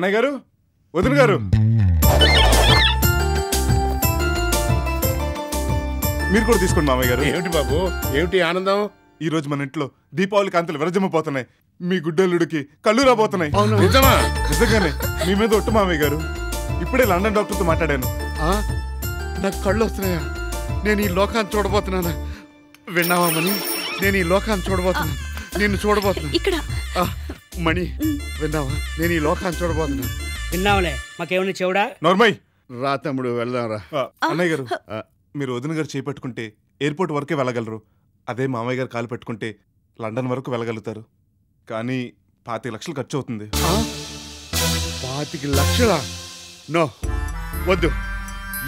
అన్నయ్య గారు, వదిన గారు, మీరు కూడా తీసుకోండి మామయ్య గారు. ఏమిటి బాబు, ఏమిటి ఆనందం? ఈ రోజు మన ఇంట్లో దీపావళి కాంతులు విరజమ్మిపోతున్నాయి. మీ గుడ్డల్లుడికి కళ్ళు రాబోతున్నాయి. నిజమా? నిజంగానే మీ మీద ఒట్టు మామయ్య గారు. ఇప్పుడే లండన్ డాక్టర్తో మాట్లాడాను. నాకు కళ్ళు వస్తున్నాయా? నేను ఈ లోకాన్ని చూడబోతున్నానా? విన్నావా మణి? నేను ఈ లోకాన్ని చూడబోతున్నాను. నిన్ను చూడబోతున్నా. ఇక్కడ మణి విన్నావా? నేను ఈ లోకాన్ని చూడబోతున్నా. విన్నావులే, మాకేమన్నా చెవుడా? నోర్మయ్. రా తమ్ముడు, వెళ్దాం రా. అన్నయ్య గారు, మీరు వదిన గారు చేపట్టుకుంటే ఎయిర్పోర్ట్ వరకే వెళ్ళగలరు. అదే మామయ్య గారు కాలు పెట్టుకుంటే లండన్ వరకు వెళ్ళగలుగుతారు. కానీ 25 లక్షలు ఖర్చు అవుతుంది. 25 లక్షలా? నో, వద్దు.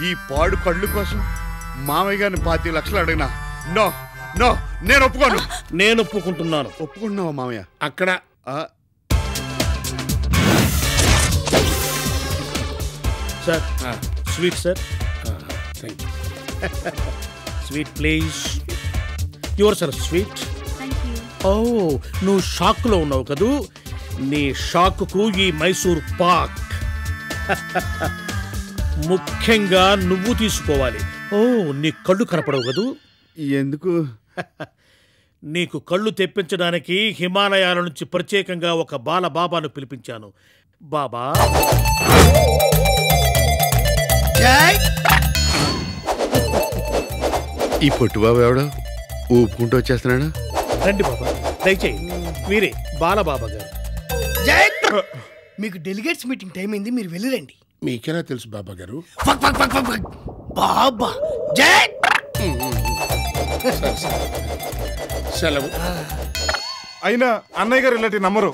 ఈ పాడు కళ్ళు కోసం మామయ్య గారిని 25 లక్షలు అడిగినా నో నో, నేను ఒప్పుకోను. నేను ఒప్పుకుంటున్నాను. ఒప్పుకుంటున్నావా మామయ్య? అక్కడ sir, sweet sir. Sweet please. Your sir sweet. ఓ, నువ్వు షాక్లో ఉన్నావు కదూ. నీ షాక్కు ఈ మైసూర్ పాక్ ముఖ్యంగా నువ్వు తీసుకోవాలి. ఓ, నీ కళ్ళు కనపడవు కదూ. ఎందుకు? నీకు కళ్ళు తెప్పించడానికి హిమాలయాల నుంచి ప్రత్యేకంగా ఒక బాల బాబాను పిలిపించాను. బాబా, ఈ పొట్టు బాబు ఎవడో ఊపుకుంటూ వచ్చేస్తున్నాడు. రండి బాబా, దయచేయి. వీరే బాలబాబా గారు. మీకు డెలిగేట్స్ మీటింగ్ టైం అయింది, మీరు వెళ్ళిరండి. మీకెలా తెలుసు బాబా గారు? బాబా జై. సెలవు. అయినా అన్నయ్య గారు ఇలాంటి నమ్మరు.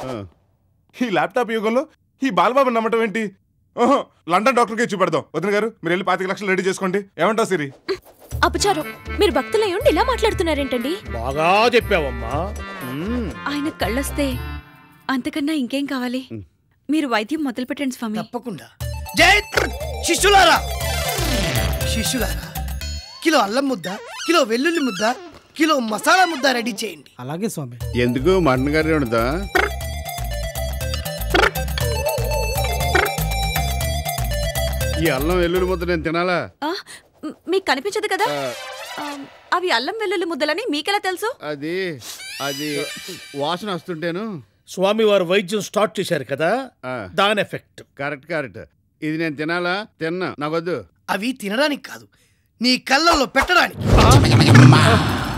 ఈ ల్యాప్టాప్ యుగంలో ఈ బాలబాబు నమ్మటం ఏంటి? ఓహో, లండన్ డాక్టర్కే చూపెడదాం. వదిన గారు, మీరు వెళ్ళి 25 లక్షలు రెడీ చేసుకోండి. ఏమంటావు సిరి? అపచారం. మీరు భక్తులై ఉండి ఇలా మాట్లాడుతున్నారేంటండి? బాగా చెప్పావమ్మా. ఆయన కళ్ళొస్తే అంతకన్నా ఇంకేం కావాలి? మీరు వైద్యం మొదలు పెట్టండి స్వామి. తప్పకుండా. జై. శిష్యులారా, శిష్యులారా, కిలో అల్లం ముద్ద, కిలో వెల్లుల్లి ముద్ద, కిలో మసాలా ముద్ద రెడీ చేయండి. అలాగే స్వామి. ఎందుకు? మటన్ కర్రీ ఉండదా? ఈ అల్లం వెల్లుల్లి ముద్ద నేను తినాలా? మీకు కనిపించదు కదా. అవి అల్లం వెల్లుల్లి ముద్దలని మీకెలా తెలుసు? అది అది వాసన వస్తుంటేను. స్వామి వారు వైద్యం స్టార్ట్ చేశారు కదా, దాని ఎఫెక్ట్. Correct correct. ఇది నేను తినాలా? తిన్నా, నాకొద్దు. అవి తినడానికి కాదు, నీ కళ్ళల్లో పెట్టడానికి.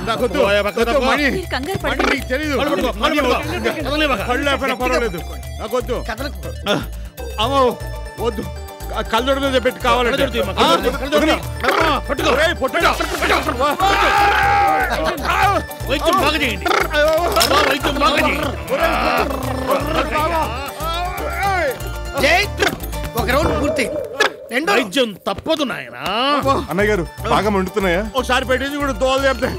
నాకొద్దు. అమ్మో వద్దు. కళ్ళొడ మీద పెట్టి కావాలంటే వైద్యం బాగా చేయండి. వైద్యం బాగా చేయండి. ఒక రౌండ్ పూర్తి. రెండో వైద్యం తప్పదు నాయనా. అన్నయ్య గారు, బాగా మండుతున్నాయా? ఒకసారి పెట్టేసి కూడా తోలు చెప్తే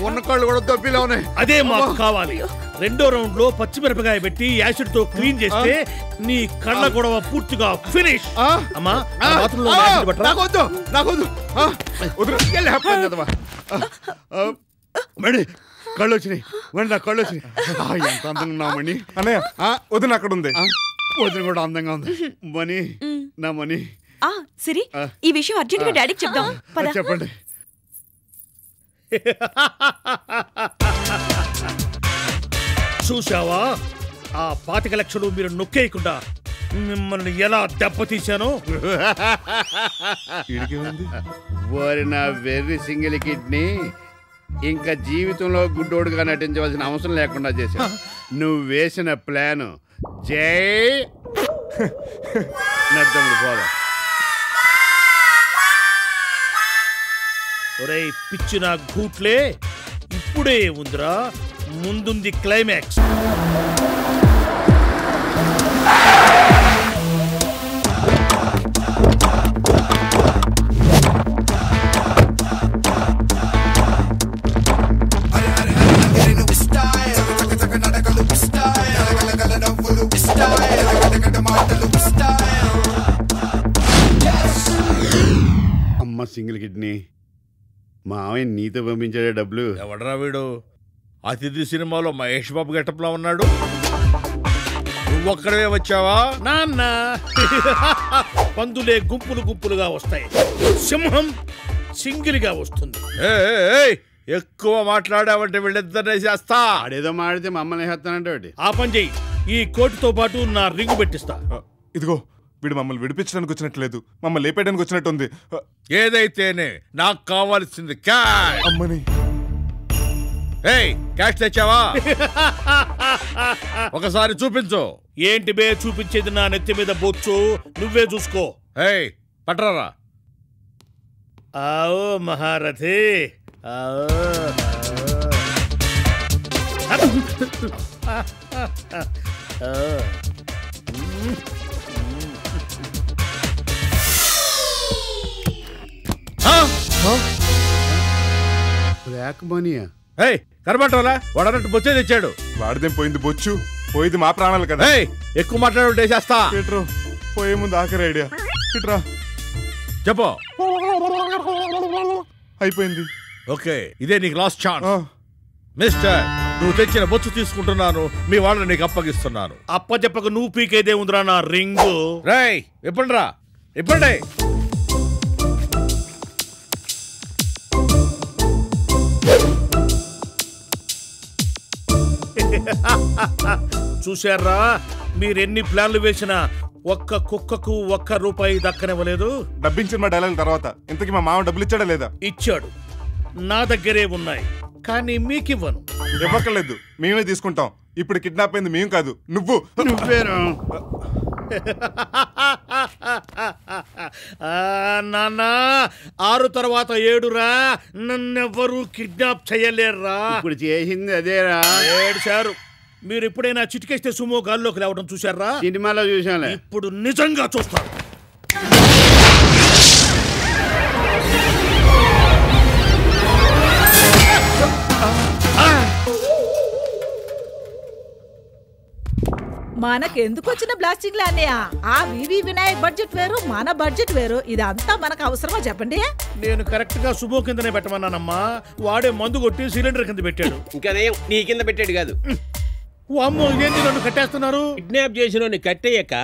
ఉన్న కళ్ళు కూడా దొబ్బిలా ఉన్నాయి. అదే మాకు కావాలి. రెండో రౌండ్ లో పచ్చిమిరపకాయ పెట్టి యాసిడ్ తో క్లీన్ చేస్తే నీ కళ్ళ గొడవ పూర్తిగా ఫినిష్. అమ్మా, నాకొద్దు నాకొద్దు. మణి కళ్ళు వచ్చినాయి. మణి నా కళ్ళు వచ్చినాయి. ఎంత అందంగా ఉన్నావు మణి. అన్నయ్య, వదిన అక్కడ ఉంది. వదిన కూడా అందంగా ఉంది. మణి, నా మణి. సిరి, ఈ విషయం అర్జెంట్ గా డాడీకి చెప్దాం. చెప్పండి. చూసావా, ఆ 25 లక్షలు మీరు నొక్కేయకుండా మిమ్మల్ని ఎలా దెబ్బతీశానో. ఓరి నా వెర్రి సింగిల్ కిడ్నీ, ఇంకా జీవితంలో గుడ్డోడుగా నటించవలసిన అవసరం లేకుండా చేశావు. నువ్వు వేసిన ప్లాను జై నడ్డములు పోదా. ఒరే పిచ్చిన గూట్లే, ఇప్పుడే ఉందిరా, ముందుంది క్లైమాక్స్. అమ్మ సింగిల్ కిడ్నీ, మావయ్య నీతో పంపించాడే డబ్బులు. ఎవడరా వీడు? అతిథి సినిమాలో మహేష్ బాబు గెటప్లా ఉన్నాడు. నువ్వు ఒక్కడే వచ్చావా? నాన్న పందులే గుంపులు గుంపులుగా వస్తాయి, సింహం సింగిల్గా వస్తుంది. ఎక్కువ మాట్లాడావంటే వీళ్ళిద్దరినే చేస్తా. ఆడేదో మాడితే మమ్మల్ని వేస్తానంటే ఆ పని చెయ్యి, ఈ కోటుతో పాటు నా రింగు పెట్టిస్తా. ఇదిగో వీడు మమ్మల్ని విడిపించడానికి వచ్చినట్లేదు, మమ్మల్ని లేపేయడానికి వచ్చినట్టుంది. ఏదైతేనే నాకు కావాల్సింది క్యాష్. అమ్మని క్యాష్ తెచ్చావా? ఒకసారి చూపించు. ఏంటి బే చూపించేది? నా నెత్తి మీద బొచ్చు, నువ్వే చూసుకో. పట్రారా. ఆవో మహారథి, బ్లాక్ మనీయా? కనబట్టరా? వాడన్నట్టు బొచ్చే తెచ్చాడు. వాడిదేం పోయింది బొచ్చు, పోయింది మా ప్రాణాలు కదా. ఎక్కువ మాట్లాడుంటే చేస్తా. ఇట్రో పోయే ముందు ఆఖరి ఐడియా. ఇట్రా చెప్పు. అయిపోయింది. ఓకే, ఇదే నీకు లాస్ట్ ఛాన్స్. మిస్టర్, నువ్వు తెచ్చిన బొచ్చు తీసుకుంటున్నాను, మీ వాళ్ళని నీకు అప్పగిస్తున్నాను. అప్ప చెప్పక నువ్వు పీకేదే ఉందిరా నా రింగు. రేయ్ ఇప్పండి రా, ఇప్పండి. చూశారా, మీరెన్ని ప్లాన్లు వేసినా ఒక్క కుక్కకు ఒక్క రూపాయి దక్కనివ్వలేదు. డబ్బించిన మా డైలాగ్ తర్వాత ఇంతకీ మా మామ డబ్బులు ఇచ్చాడా లేదా? ఇచ్చాడు, నా దగ్గరే ఉన్నాయి, కానీ మీకివ్వను. ఇవ్వక్కర్లేదు, మేమే తీసుకుంటాం. ఇప్పుడు కిడ్నాప్ అయింది మేము కాదు, నువ్వేనా? నాన్న 6 తర్వాత 7రా, నన్నెవ్వరూ కిడ్నాప్ చెయ్యలేర్రా. ఇప్పుడు చేసింది అదేరా. ఏడ్చారు. మీరు ఎప్పుడైనా చిటికేస్తే సుమో గాల్లోకి లేవడం చూశారా? సినిమాలో చూసానులే. ఇప్పుడు నిజంగా చూస్తారు. మనకెందుకు వచ్చిన బ్లాస్టింగ్ అన్నయ్య? ఆ వివి వినాయక్ బడ్జెట్ వేరు, మన బడ్జెట్ వేరు. ఇదంతా మనకు అవసరమా చెప్పండి? నేను కరెక్ట్ గా సుమో కిందనే పెట్టమన్నానమ్మా, వాడే మందు కొట్టి సిలిండర్ కింద పెట్టాడు. ఇంకా నీ కింద పెట్టాడు కాదు. అమ్మో, ఇదేంటి నన్ను కట్టేస్తున్నారు? కిడ్నాప్ చేసిన కట్టేయక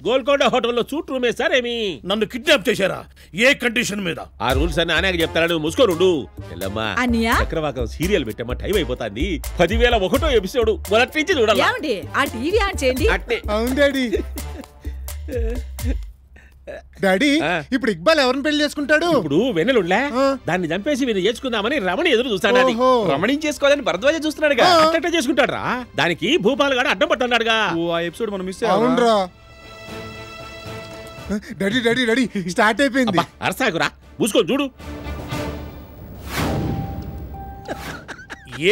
గోల్కొండ హోటల్లో సూట్ రూమ్ వేస్తారేమి? నన్ను కిడ్నాప్ చేశారా? ఏ కండిషన్ మీద? ఆ రూల్స్ అన్ని ఆనాక చెప్తాడు, మూసుకోనుండు. అన్నయ్య, చక్రవాకం సీరియల్ పెట్టమ్మా, టైం అయిపోతుంది. 10,001 ఎపిసోడ్ మొదటి నుంచి చూడాలి. ఏమండి ఆ టీవీ ఆన్ చేయండి. అవును డాడీ. డాడీ, ఇప్పుడు ఇక్బాల్ ఎవరిని పెళ్లి చేసుకుంటాడు? ఇప్పుడు వెన్నెలుండ్లే, దాన్ని చంపేసి మీరు చేసుకుందామని రమణి ఎదురు చూస్తాడు. రమణి చేసుకోవాలని భరద్వాజ చూస్తున్నాడు, అట్ట చేసుకుంటాడు రా. దానికి భూపాల్ గాడు అడ్డం పట్టన్నాడుగా. ఆ ఎపిసోడ్ మనం మిస్ అవునరా. డాడీ డాడీ డాడీ స్టార్ట్ అయిపోయింది. అరసాకురా, మూసుకొని చూడు.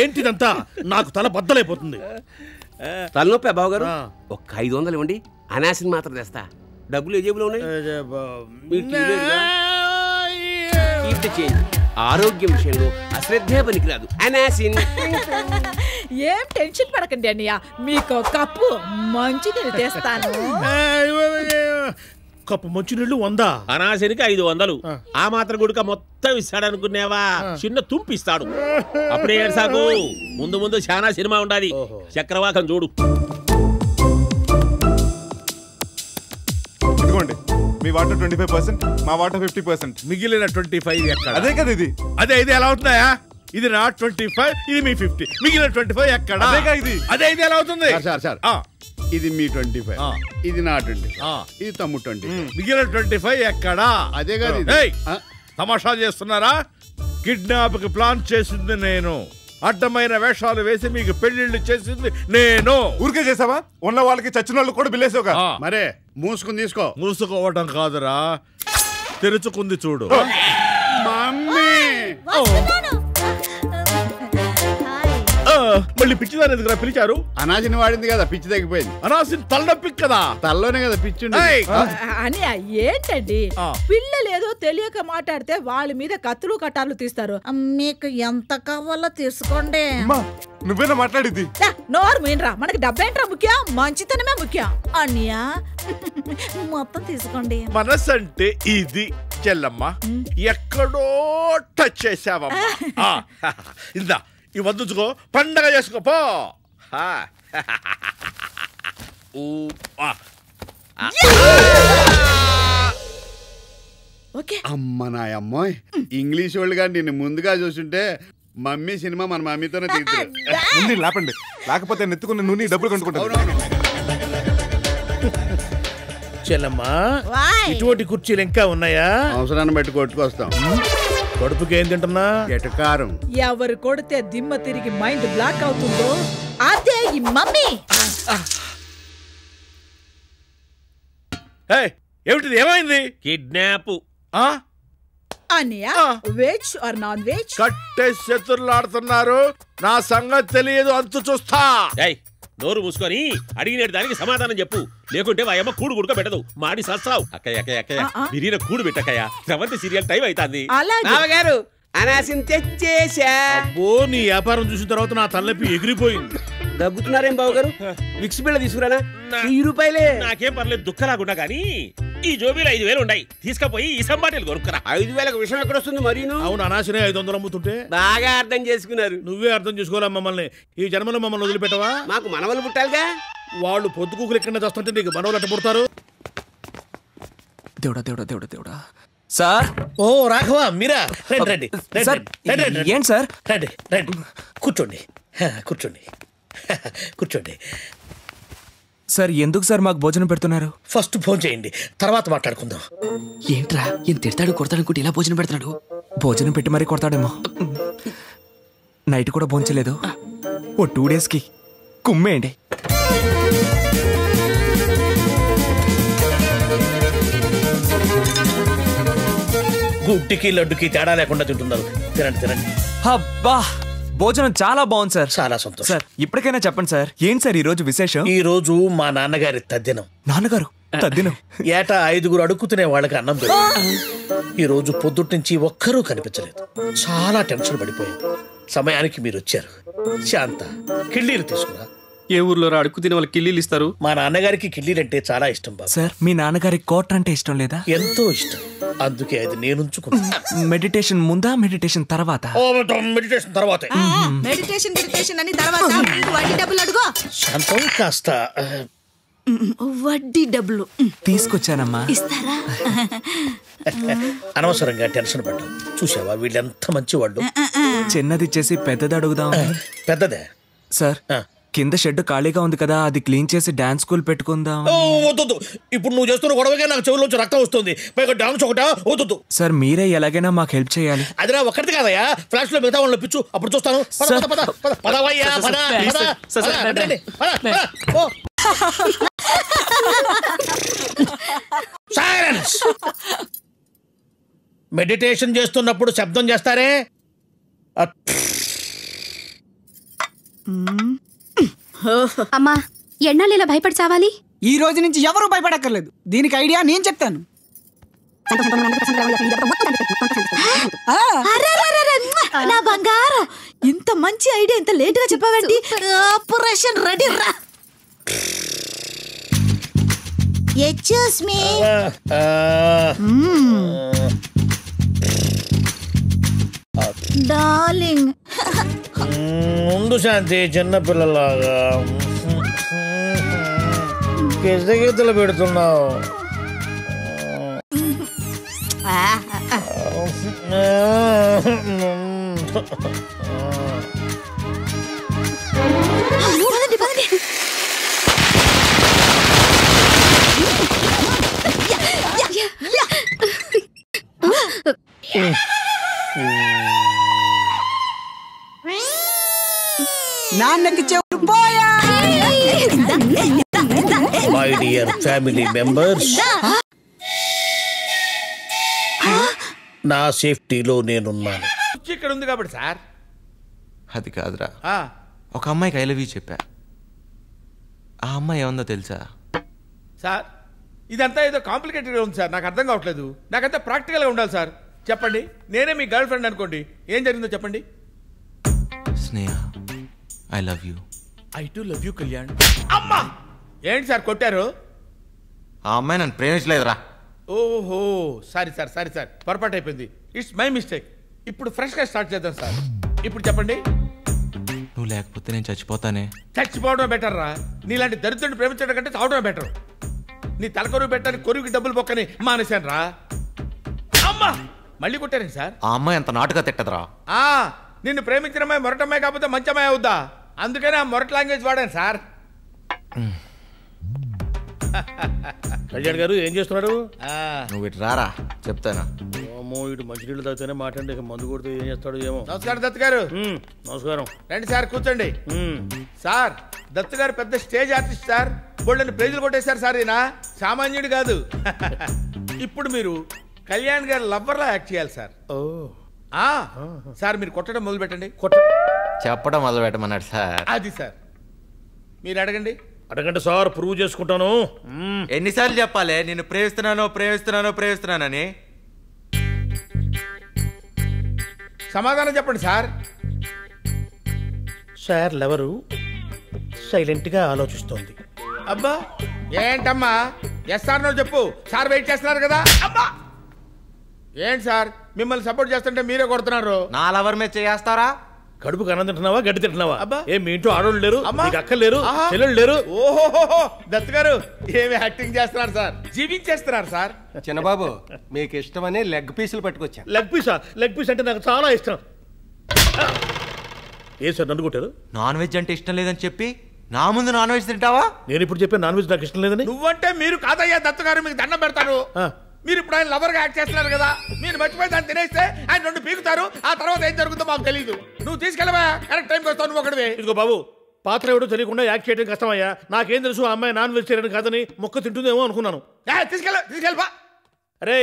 ఏంటిదంతా? నాకు తల బద్దలైపోతుంది. తలనొప్పి బాబు గారు, ఒక్క 500 ఇవ్వండి, అనాసిన్ మాత్రం తెస్తా. డబ్బులు ఏ జేబులో ఉన్నాయి? ఆరోగ్యం విషయంలో అశ్రద్ధే పనికిరాదు. అనాసిన్. ఏం టెన్షన్ పడకండి అన్నయ్య, మీకు కప్పు మంచినీళ్ళు తెస్తాను. కప్పు మంచినీళ్ళు 100, అనాసిన్కి 500. ఆ మాత్రం గుడిక మొత్తం ఇస్తాడనుకునేవా? చిన్న తుంపిస్తాడు. అప్పుడే ఏడ్సాకు. ముందు ముందు చాలా సినిమా ఉండాలి. చక్రవాకం చూడు. ఇదిగోండి, మీ వాటర్ 25%, మా వాటర్ 50%. మిగిలిన 25 ఎక్కడ? అదే కదా ఇది. అదే ఇది ఎలా అవుతున్నాయా? ఇది నా 25, ఇది మీ 50. మిగిలిన 25 ఎక్కడ? అదేగా ఇది. అదే ఇది ఎలా అవుతుంది? సార్ ఇది మీ 25, ఇది నా 25, ఇది తమ్ముడు 20. మిగిలిన 25 ఎక్కడా? అదే కాదు. తమాషా చేస్తున్నారా? కిడ్నాప్ కి ప్లాన్ చేసింది నేను, అడ్డమైన వేషాలు వేసి మీకు పెళ్లిళ్ళు చేసింది నేను. ఊరికే చేసావా? ఉన్న వాళ్ళకి చచ్చిన వాళ్ళు కూడా బిల్లేసావుగా. మరే మూసుకుని తీసుకో. మూసుకోవడం కాదురా, తెరుచుకుంది చూడు. మమ్మీ మళ్ళీ పిచ్చిదాని ఎందుకు పిలిచారు? అనాసిన్ వాడింది కదా, పిచ్చి తగ్గిపోయింది. అనాసిన్ తలనొప్పి కదా, తల్లోనే కదా పిచ్చి. అని ఏంటండి, పిల్లలు ఏదో తెలియక మాట్లాడితే వాళ్ళ మీద కత్తులు కట్టాలు తీస్తారు. మీకు ఎంత కావాలో తీసుకోండి. నువ్వేనా మాట్లాడిద్ది? నోరు మీనరా, మనకి డబ్బేంట్రా ముఖ్యం, మంచితనమే ముఖ్యం. అన్నయ్య మొత్తం తీసుకోండి. మనసు అంటే ఇది చెల్లమ్మ, ఎక్కడో టచ్ చేసావమ్మా. ఇందా ఈ వద్దుకో, పండగ చేసుకోపో. అమ్మ నా అమ్మాయి ఇంగ్లీష్ వాళ్ళు కానీ నిన్ను ముందుగా చూస్తుంటే మమ్మీ సినిమా మన మమ్మీతోనే తీస్తారు. ముందు లేపండి, లేకపోతే నెత్తుకున్న నూనె డబ్బులు కనుక్కుంటాను. చెల్లమ్మా, ఇటువంటి కుర్చీలు ఇంకా ఉన్నాయా? అవసరాన్ని బట్టి కొట్టుకొస్తాం. కడుపుకి ఏం తింటున్నా? ఎటకారం. ఎవరు కొడితే దిమ్మ తిరిగి మైండ్ బ్లాక్ అవుతుందో అదే ఈ మమ్మీ. ఏమిటిది? ఏమైంది? కిడ్నాప్. అనియా వెజ్ ఆర్ నాన్ వెజ్? కట్టే శత్రులాడుతున్నారు, నా సంగతి తెలియదు, అంతు చూస్తా. నోరు మూసుకొని అడిగిన దానికి సమాధానం చెప్పు, లేకుంటే వాయమ్మ కూడు గుడుక పెట్టదు. మాడి సస్తావు. అక్కయ్య అక్కయ్య అక్కయ్య బిర్యానీ కూడు పెట్టక్కయ్య. సెవెంత్ సీరియల్ టైం అవుతుంది. బావగారు అనాసిని తెచ్చేసా. అబ్బో, నీ వ్యాపారం చూసిన తర్వాత నా తలనొప్పి ఎగిరిపోయింది. దగ్గుతున్నారేం బావగారు? విక్స్ బిళ్ళ తీసుకురానా? 1000 రూపాయలే. నాకేం పర్లేదు, దుఃఖలాగుండా గానీ ఈ జోబీలో 5000 ఉన్నాయి. తీసుకపోయి ఈ సంబాటిలు కొనుక్కరా. 5000కు విషయం ఎక్కడ వస్తుంది మరీను? అవును, అనాశనే 500 అమ్ముతుంటే. బాగా అర్థం చేసుకున్నారు. నువ్వే అర్థం చేసుకోవాలా మమ్మల్ని? ఈ జన్మలో మమ్మల్ని వదిలిపెట్టవా? మాకు మనవలు పుట్టాలిగా. వాళ్ళు పొద్దుకూకులు ఎక్కడ చేస్తుంటే నీకు మనవలు అట్ట పుడతారు. దేవుడా దేవుడా దేవుడా దేవుడా. సార్. ఓ రాఘవ, మీరా? రండి రండి ఏంటి సార్? రండి రండి, కూర్చోండి కూర్చోండి కూర్చోండి. సార్, ఎందుకు సార్ మాకు భోజనం పెడుతున్నారు? ఫస్ట్ ఫోన్ చేయండి, తర్వాత మాట్లాడుకుందాం. ఏంట్రా, ఈయన తిడతాడు కొడతాడు అనుకుంటే ఇలా భోజనం పెడతాడు? భోజనం పెట్టి మరీ కొడతాడేమో. నైట్ కూడా భోంచలేదు. ఓ 2 డేస్కి కుమ్మేయండి. గుడ్డికి లడ్డుకి తేడా లేకుండా తింటున్నారు. తినండి తినండి. అబ్బా, భోజనం చాలా బాగుంది సార్. చాలా సంతోషం సార్. ఇప్పటికైనా చెప్పండి సార్, ఏంటి సార్ ఈ రోజు విశేషం? ఈ రోజు మా నాన్నగారి తద్దినం. నాన్నగారు తద్దినం? ఏటా 5 అడుక్కు తినే వాళ్ళకి అన్నం పెడతారు. ఈ రోజు పొద్దుటి నుంచి ఒక్కరూ కనిపించలేదు. చాలా టెన్షన్ పడిపోయాం. సమయానికి మీరు వచ్చారు. శాంత, కిళ్ళీలు తీసుకురా. ఏ ఊర్లో అడుక్కు తినే వాళ్ళకి కిళ్ళీలు ఇస్తారు? మా నాన్నగారికి కిళ్ళీలంటే చాలా ఇష్టం బాబు. సార్, మీ నాన్నగారికి కోట అంటే ఇష్టం లేదా? ఎంతో ఇష్టం, అందుకే అది నేను ఉంచుకున్నా. మెడిటేషన్ ముందా, మెడిటేషన్ తర్వాత? మెడిటేషన్ తర్వాత. మెడిటేషన్ అని తర్వాత వడ్డీ డబ్బులు అడుగు. శాంతం, కాస్త వడ్డీ డబ్బులు తీసుకొచ్చానమ్మా. ఇస్తారా? అనవసరంగా టెన్షన్ పడ్డాం. చూసావా వీళ్ళెంత మంచి వాళ్ళు. చిన్నది ఇచ్చేసి పెద్దది అడుగుదాం. పెద్దదే సార్. కింద షెడ్ ఖాళీగా ఉంది కదా, అది క్లీన్ చేసి డాన్స్ స్కూల్ పెట్టుకుందాం. వద్దు, ఇప్పుడు నువ్వు చేస్తున్న గొడవగా నాకు చెవుల్లోంచి రక్తం వస్తుంది. పైగా డాన్స్ ఒకటా? వద్దు సార్, మీరే ఎలాగైనా మాకు హెల్ప్ చేయాలి. అది నా ఒక్కటి కాదయ్యా, ఫ్లాష్ లో మిగతా వాళ్ళని పిచ్చు, అప్పుడు చూస్తాను. మెడిటేషన్ చేస్తున్నప్పుడు శబ్దం చేస్తారే. అమ్మా, ఎన్నాళ్ళు ఇలా భయపడి చావాలి? ఈ రోజు నుంచి ఎవరు భయపడక్కర్లేదు. దీనికి ఐడియా నేను చెప్తాను. నా బంగారం, ఇంత మంచి ఐడియా ఇంత లేట్ గా చెప్పావేంటి? ఆపరేషన్ రెడీ రా. Excuse me. డార్లింగ్. ముందు శాంతి, చిన్నపిల్లలాగా కిసగితలు పెడుతున్నావు. నాన్నకి చెవులు పోయా. మై డియర్ ఫ్యామిలీ మెంబర్స్, నా సేఫ్టీలో నేనున్నాను. ఇక్కడ ఉంది కాబట్టి సార్. అది కాదురా, ఒక అమ్మాయికి ఐ లవ్ యూ చెప్పా. ఆ అమ్మాయి ఏముందో తెలుసా? సార్, ఇదంతా ఏదో కాంప్లికేటెడ్గా ఉంది సార్. నాకు అర్థం కావట్లేదు. నాకంతా ప్రాక్టికల్గా ఉండాలి సార్. చెప్పండి, నేనే మీ గర్ల్ ఫ్రెండ్ అనుకోండి, ఏం జరిగిందో చెప్పండి. Sneha, I love you. I too love you Kalyan. అమ్మా, ఏంటి సార్ కొట్టారు? ఆ అమ్మాయి నన్ను ప్రేమించలేదురా. ఓహో, సారీ సార్, సారీ సార్, పొరపాటు అయిపోయింది. It's my mistake. ఇప్పుడు ఫ్రెష్గా స్టార్ట్ చేద్దాం సార్. ఇప్పుడు చెప్పండి. నువ్వు లేకపోతే నేను చచ్చిపోతానే. చచ్చిపోవడం బెటర్ రా. నీలాంటి దరిద్రుడిని ప్రేమించడం కంటే చావడం బెటర్. నీ తలకొరువు పెట్టని కొరువుకి డబ్బులు బొక్కని మానేశాను రా. అమ్మా మళ్ళీ కొట్టారండి సార్. ఆ అమ్మాయి అంత నాటుగా తిట్టదురా. నిన్ను ప్రేమించిన మొరటమ్మాయి కాకపోతే మంచి అమ్మాయి అవుద్దా? అందుకనే ఆ మొరట లాంగ్వేజ్ వాడాను సార్. కళ్యాణ్ గారు ఏం చేస్తున్నారు? నువ్వు ఇటు రారా చెప్తానా. ఇటు మంచినీళ్ళు తాగితేనే మాట్లాడి మందు కొడితే ఏం చేస్తాడు ఏమో. నమస్కారం దత్తు గారు. నమస్కారం. రండి సార్ కూర్చోండి. సార్ దత్తు గారు పెద్ద స్టేజ్ ఆర్టిస్ట్ సార్. బోళ్ళని ప్రైజులు కొట్టేశారు సార్. ఈయన సామాన్యుడు కాదు. ఇప్పుడు మీరు కళ్యాణ్ గారు లవ్వర్లా యాక్ట్ చేయాలి సార్. సార్ మీరు కొట్టడం మొదలు పెట్టండి. చెప్పడం మొదలు పెట్టమన్నాడు సార్. అది సార్ మీరు అడగండి. అడగండి సార్, ప్రూవ్ చేసుకుంటాను. ఎన్నిసార్లు చెప్పాలి నిన్ను ప్రేమిస్తున్నానని? సమాధానం చెప్పండి సార్. సార్ లెవరు సైలెంట్ గా ఆలోచిస్తోంది. అబ్బా ఏంటమ్మా ఎస్ సార్ నో చెప్పు. సార్ వెయిట్ చేస్తున్నారు కదా. అబ్బా ఏంటి సార్ మిమ్మల్ని సపోర్ట్ చేస్తుంటే మీరే కొడుతున్నారు. నా లవర్ మీద చేస్తారా? కడుపుకి అన్నం తింటున్నావా, గడ్డి తింటున్నావా? ఏం మీ ఇంట్లో ఆడోళ్ళు లేరు, మీకు అక్కలు లేరు, చెల్లెళ్ళు లేరు? ఓహో దత్తు గారు ఏమి యాక్టింగ్ చేస్తున్నారు సార్, జీవించేస్తున్నారు సార్. చిన్నబాబు మీకు ఇష్టమని లెగ్ పీసులు పట్టుకొచ్చాను. లెగ్ పీసా? లెగ్ పీస్ అంటే నాకు చాలా ఇష్టం. ఏ సార్ నన్ను కొట్టారు? నాన్ వెజ్ అంటే ఇష్టం లేదని చెప్పి నా ముందు నాన్ వెజ్ తింటావా? నేను ఇప్పుడు చెప్పాను నాన్ వెజ్ నాకు ఇష్టం లేదని. నువ్వంటే మీరు కాదయ్యా దత్తు గారు, మీకు దండం పెడతారు. మీరు ఇప్పుడు ఆయన లవర్ గా యాక్ట్ చేస్తున్నారు కదా, మీరు మర్చిపోయి దాన్ని తినేస్తే ఆయన రెండు పీకుతారు. ఆ తర్వాత ఏం జరుగుతుందో మాకు తెలియదు. నువ్వు తీసుకెళ్ళవా కరెక్ట్ టైంకి వస్తావు నువ్వు ఒకటివే. ఇదిగో బాబు, పాత్ర ఎవడో తెలియకుండా యాక్ట్ చేయడం కష్టమయ్యా. నాకేం తెలుసు ఆ అమ్మాయి నాన్ వెజిటేరియన్ కాదని, మొక్క తింటుందేమో అనుకున్నాను. తీసుకెళ్ళబా. అరే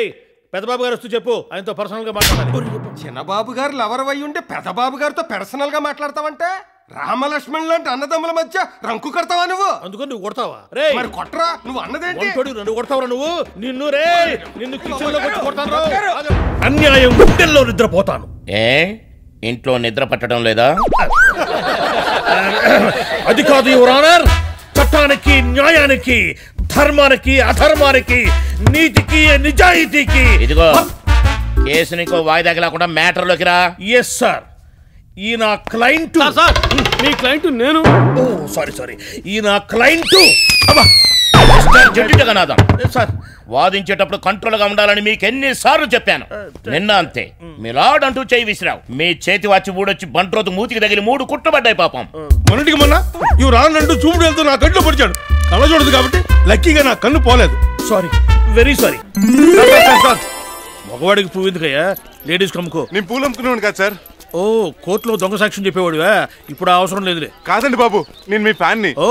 పెద్దబాబు గారు వస్తూ చెప్పు, ఆయనతో పర్సనల్ గా మాట్లాడాలి. చిన్నబాబు గారు లవర్ అయి ఉంటే పెద్దబాబు గారితో పర్సనల్ గా మాట్లాడతావంటే రామలక్ష్మణ్ లాంటి అన్నదమ్ముల మధ్య రంకు కడతావా నువ్వు? అందుకని నువ్వు కొడతావా? రే మరి కొట్టరా, నువ్వు అన్నదేంటి? నన్ను కొడతావరా నువ్వు? నిన్ను రే నిన్ను కిచెన్ లో కొట్టి కొడతాను. అన్యాయం గుండెల్లో నిద్రపోతాను. ఏ ఇంట్లో నిద్ర పట్టడం లేదా? అది కాదు యువర్ ఆనర్. చట్టానికి, న్యాయానికి, ధర్మానికి, అధర్మానికి, నీతికి, నిజాయితీకి. ఇదిగో కేసు నీకో వాయిదాకి లేకుండా మ్యాటర్ లోకి రా. Yes sir. ఈ నా క్లయింట్. మీ క్లయింట్ నేను. Oh sorry. ఈ నా క్లయింట్ జగన్నాథం సార్, వాదించేటప్పుడు కంట్రోల్ గా ఉండాలని మీకు ఎన్నిసార్లు చెప్పాను. నిన్న అంతే మిలాడ్ అంటూ చేయి విసిరావు. మీ చేతి వచ్చి ఊడొచ్చి బంట్రోతు మూతికి తగిలి 3 కుట్టబడ్డాయి పాపం. మొన్నటికి మొన్న ఇవి రానంటూ చూపుడు వెళ్తూ నా కళ్ళు పొడిచాడు. కళ్ళ చూడదు కాబట్టి లక్కీగా నా కన్ను పోలేదు. Sorry, very sorry. మగవాడికి పువ్వు ఎందుకయ్యా, లేడీస్ కమ్ముకో. నేను పూలు అమ్ముకునేవాడు కాదు సార్. ఓ కోర్టులో దొంగ సాక్ష్యం చెప్పేవాడువా? ఇప్పుడు అవసరం లేదులే. కాదండి బాబు, నేను మీ ఫ్యాన్ ని. ఓ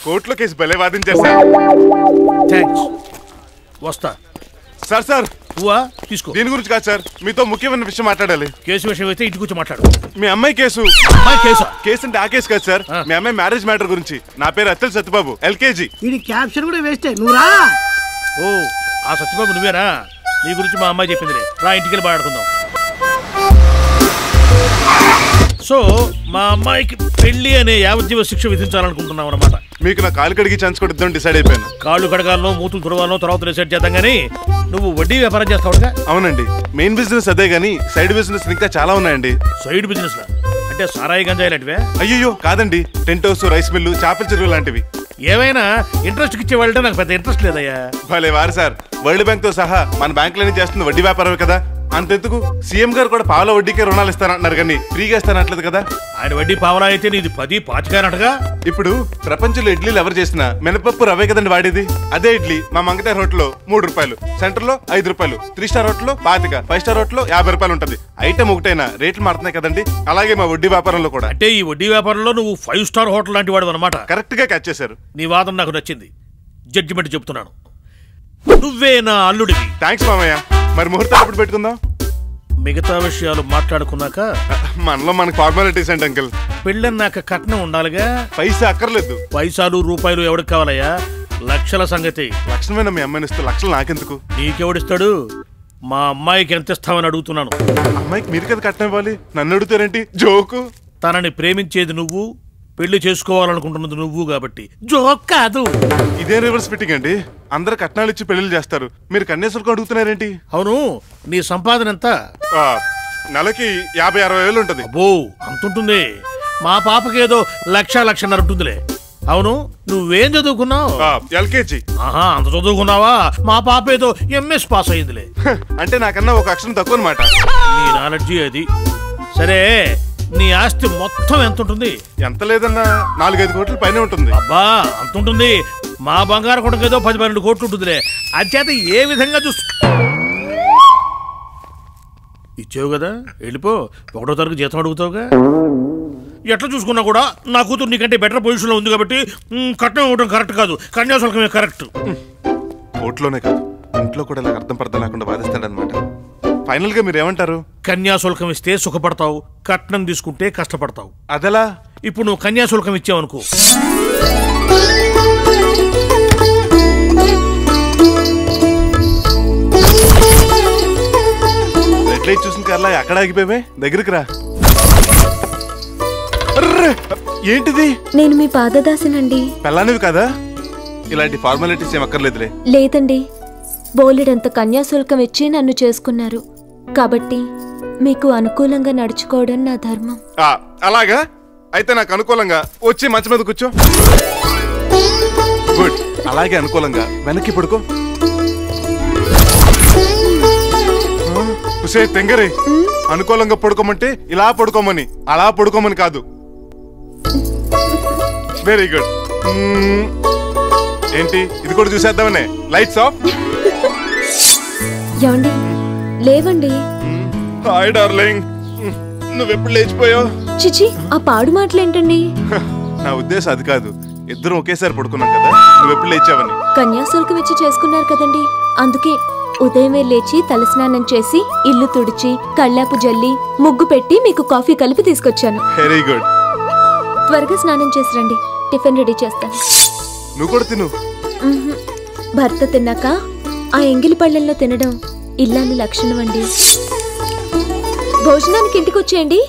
కోర్టులో కేసు భలే వాదించారు సార్. థ్యాంక్స్. వస్తా సార్. పువ్వా తీసుకో. దీని గురించి కాదు సార్, మీతో ముఖ్యమైన విషయం మాట్లాడాలి. కేసు విషయం అయితే ఇంటికి వచ్చి మాట్లాడు. మీ అమ్మాయి కేసు. కేసు అంటే ఆ కేసు కాదు సార్, మీ అమ్మాయి మ్యారేజ్ మ్యాటర్ గురించి. నా పేరు అత్తల్ సత్యబాబు, LKG. ఇది క్యాప్షన్ కూడా వేస్తే నువ్వురా. ఓ ఆ సత్యబాబు నువ్వేనా? నీ గురించి మా అమ్మాయి చెప్పిందిలే. రా ఇంటికి వెళ్ళి మాట్లాడుకుందాం. సో మా అమ్మాయికి పెళ్లి అనే యావజ్జీవ శిక్ష విధించాలనుకుంటున్నాం అన్నమాట. మీకు నా కాలు కడిగి ఛాన్స్ కొట్టిద్దాం డిసైడ్ అయిపోయాను. కాళ్ళు కడగాలను, మూతులు తుడవాలను తర్వాత డిసైడ్ చేద్దాం. కానీ నువ్వు వడ్డీ వ్యాపారం చేస్తావుగా? అవునండి, మెయిన్ బిజినెస్ అదే గానీ సైడ్ బిజినెస్ ఇంకా చాలా ఉన్నాయండి. సైడ్ బిజినెస్ అంటే సారాయి గంజాయి లాంటివే? అయ్యో కాదండి, టెంట్ హౌస్, రైస్ మిల్లు, చేపల చెరువు లాంటివి. ఏమైనా ఇంట్రెస్ట్ ఇచ్చే వాళ్ళంటే నాకు పెద్ద ఇంట్రెస్ట్ లేదయ్యా. భలే వారు సార్, వరల్డ్ బ్యాంక్ తో సహా మన బ్యాంకులన్నీ చేస్తుంది వడ్డీ వ్యాపారమే కదా. అంతెందుకు సీఎం గారు కూడా పావుల వడ్డీకే రుణాలు ఇస్తానంటున్నారు కానీ ఫ్రీగా ఇస్తానట్లేదు కదా. ఆయన వడ్డీ పావలా అయితే నీది 10-25 ఇప్పుడు ప్రపంచంలో ఇడ్లీలు ఎవరు చేసినా మినపప్పు రవే కదండి వాడేది. అదే ఇడ్లీ మా మంగతార్ హోటల్లో 3 రూపాయలు, సెంటర్ లో 5 రూపాయలు, 3 స్టార్ హోటల్లో 25, 5 స్టార్ హోటల్లో 50 రూపాయలు ఉంటుంది. ఐటమ్ ఒకటైనా రేట్లు మారుతున్నాయి కదండి. అలాగే మా వడ్డీ వ్యాపారంలో కూడా. అంటే ఈ వడ్డీ వ్యాపారంలో నువ్వు 5 స్టార్ హోటల్ లాంటి వాడు అనమాట. కరెక్ట్ గా క్యాచ్ చేశారు. నీ వాదన నాకు నచ్చింది. జడ్జిమెంట్ చెప్తున్నాను, నువ్వే నా అల్లుడివి. థ్యాంక్స్ మామయ్య. మరి ముహూర్తం ఎప్పుడు పెట్టుకుందాం? మిగతా విషయాలు మాట్లాడుకున్నాక. మనలో మనకు ఫార్మాలిటీస్ అంటే అంకుల్. పెళ్ళన్నాక కట్నం ఉండాలిగా. పైసా అక్కర్లేదు. పైసాలు రూపాయలు ఎవరికి కావాలయ్యా? లక్షల సంగతి. లక్షణమైన మీ అమ్మాయిని ఇస్తే లక్షలు నాకెందుకు? నీకెవడిస్తాడు? మా అమ్మాయికి ఎంత ఇస్తామని అడుగుతున్నాను. అమ్మాయికి మీరు కదా కట్నం ఇవ్వాలి, నన్ను అడుగుతారేంటి? జోకు. తనని ప్రేమించేది నువ్వు, పెళ్లి చేసుకోవాలనుకుంటున్నది నువ్వు కాబట్టి జోక్ కాదు. ఇదే రివర్స్ ఫిట్టింగ్ అండి. అందరు కట్నాలు ఇచ్చి పెళ్లి చేస్తారు, మీరు కన్యాశుల్కం అడుగుతున్నారేంటి? అవును, నీ సంపాదన ఎంత? నెలకి 50-60 వేలు ఉంటుంది. అబ్బో అంతుంటుంది. మా పాపకేదో 1,00,000 ఉంటుందిలే. అవును, నువ్వేం చదువుకున్నావు? ఎల్కేజీ. ఆహా, అంత చదువుకున్నావా? మా పాప ఏదో ఎంఎస్ పాస్ అయిందిలే. అంటే నాకన్నా ఒక అక్షరం తక్కువ అనమాట. నీ నాలెడ్జి అది. సరే, నీ ఆస్తి మొత్తం ఎంత ఉంటుంది? ఎంత లేదన్నా 4-5 కోట్ల పైన ఉంటుంది. అబ్బా, అంత ఉంటుంది. మా బంగారు కొడుకు ఏదో 10-12 కోట్లు ఉంటుందిలే. అంచేత ఏ విధంగా ఇచ్చావు కదా, వెళ్ళిపో. 1వ తరగతి జీతం అడుగుతావుగా. ఎట్లా చూసుకున్నా కూడా నా కూతురు నీకంటే బెటర్ పొజిషన్లో ఉంది కాబట్టి కట్నం ఇవ్వడం కరెక్ట్ కాదు, కన్యాశుల్కమే కరెక్ట్. కోర్టులోనే కాదు, ఇంట్లో కూడా ఇలా అర్థం పర్థం లేకుండా బాధిస్తాడనమాట. ఫైనల్ గా మీరు ఏమంటారు? కన్యాశుల్కం ఇస్తే సుఖపడతావు, కట్నం తీసుకుంటే కష్టపడతావు. అదలా? ఇప్పుడు నువ్వు కన్యాశుల్కం ఇచ్చావనుకో, రెడ్ లైట్ చూసిన కల్లా ఎక్కడ ఆగిపోయావే, దగ్గరికి రా. ఏంటిది? నేను మీ పాదదాసినండి. పెళ్ళానివి కదా, ఇలాంటి ఫార్మాలిటీస్ ఏం అక్కర్లేదులే. లేదండి, బోలెడంత కన్యాశుల్కం ఇచ్చి నన్ను చేసుకున్నారు కాబట్టి మీకు అనుకూలంగా నడుచుకోవడం నా ధర్మం. అలాగా? అయితే నాకు అనుకూలంగా వచ్చి మంచం మీద కూర్చో. గుడ్. అలాగే అనుకూలంగా వెనక్కి పడుకో. తెంగరే, అనుకూలంగా పడుకోమంటే ఇలా పడుకోమని, అలా పడుకోమని కాదు. Very good. ఏంటి, ఇది కూడా చూసేద్దామనే? Lights off. ఏమండి, లేవండి. హాయ్ డార్లింగ్, నువ్వెప్పుడు లేచిపోయావు? చిచి, ఆ పాడు మాటలేంటండి? నా ఉద్దేశం అది కాదు, ఇద్దరం ఒకేసారి పడుకున్నాం కదా, నువ్వెప్పుడు లేచావని. కన్యాశుల్కం ఇచ్చి చేసుకున్నారు కదండి, అందుకే ఉదయమే లేచి తలస్నానం చేసి ఇల్లు తుడిచి కళ్ళాపు జల్లి ముగ్గు పెట్టి మీకు కాఫీ కలిపి తీసుకొచ్చాను. Very good. త్వరగా స్నానం చేసి రండి, టిఫిన్ రెడీ చేస్తాను. నువ్వు కూడా తిను. భర్త తిన్నాక ఆ ఎంగిలి పళ్ళల్లో తినడం ఇల్లాలి లక్షణం అండి. భోజనానికి ఇంటికి వచ్చేయండి,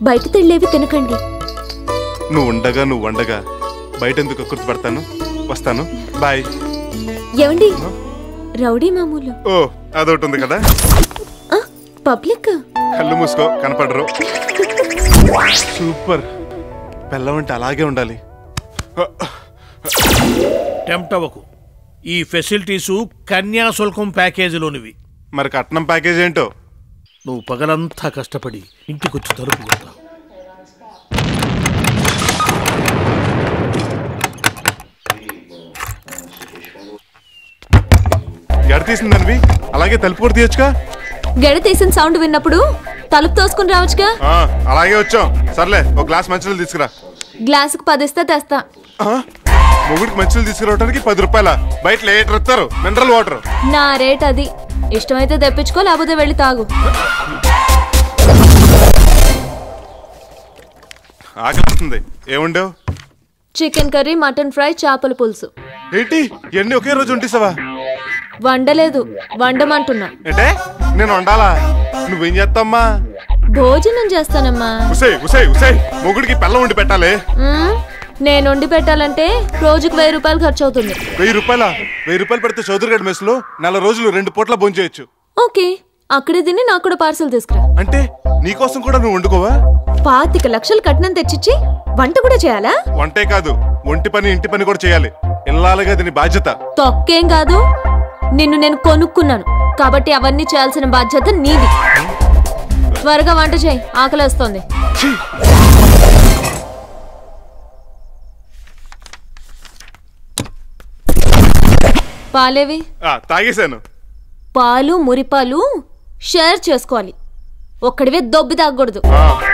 బయట తిళ్ళేవి తినకండి. నువ్వు వండగా బయట ఎందుకు గుర్తుపడతాను. వస్తాను, బాయ్. ఏమండి, రౌడీ మామూలు. ఓ, అదొకటి ఉంది కదా. పబ్లిక్. కళ్ళు మూసుకో, కనపడరు. సూపర్. పెళ్ళమంటే అలాగే ఉండాలి. టెంప్ట్ అవ్వకు. ఈ ఫెసిలిటీసు కన్యాశుల్కం ప్యాకేజీలోనివి. మరి కట్నం ప్యాకేజ్ ఏంటో? నువ్వు పగలంతా కష్టపడి ఇంటికొచ్చి తలుపు కొడతావు. గడ తీసిందనివి అలాగే తలుపు కూడా తీయచ్చుగా. గడ తీసిన సౌండ్ విన్నప్పుడు తలుపు తోసుకుని రావచ్చుగా. అలాగే వచ్చాం. సర్లే, ఒక గ్లాస్ మంచినీళ్ళు తీసుకురా. గ్లాసుకు 10 ఇస్తే తెస్తా. మొగుడికి మంచినీళ్ళు తీసుకురావడానికి 10 రూపాయల? బయట లీటర్ ఇస్తారు, మినరల్ వాటర్. నా రేట్ అది. ఇష్టమైతే తెప్పించుకో, లేకపోతే వెళ్ళి తాగు. ఆకలిస్తుంది. ఏముండవు? చికెన్ కర్రీ, మటన్ ఫ్రై, చేపల పులుసు. ఏంటి, ఎన్ని ఒకే రోజు వండిస్తావా? వండలేదు, వండమంటున్నా. అంటే నేను వండాలా? నువ్వేం చేస్తావమ్మా? భోజనం చేస్తానమ్మా. మొగుడికి పెళ్ళం వండి పెట్టాలి. నేను వండి పెట్టాలంటే రోజుకు 1000 రూపాయలు ఖర్చు అవుతుంది. 1000 రూపాయలా? 1000 రూపాయలు పెడితే చౌదరిగడ్ మెస్ లో 4 రోజులు 2 పూట్ల భోంచేయచ్చు. ఓకే, అక్కడే తిని నాకు కూడా పార్సల్ తీసుకురా. అంటే నీకోసం కూడా నువ్వు వండుకోవా? 25 లక్షలు కట్నం తెచ్చిచ్చి వంట కూడా చేయాలా? వంటే కాదు, ఒంటి పని ఇంటి పని కూడా చేయాలి. ఇల్లాలుగా దీని బాధ్యత. తొక్కేం కాదు, నిన్ను నేను కొనుక్కున్నాను కాబట్టి అవన్నీ చేయాల్సిన బాధ్యత నీది. త్వరగా వంట చేయి, ఆకలేస్తోంది. పాలేవి? తాగేశాను. పాలు మురిపాలు షేర్ చేసుకోవాలి, ఒక్కడివే దొబ్బి తాగకూడదు.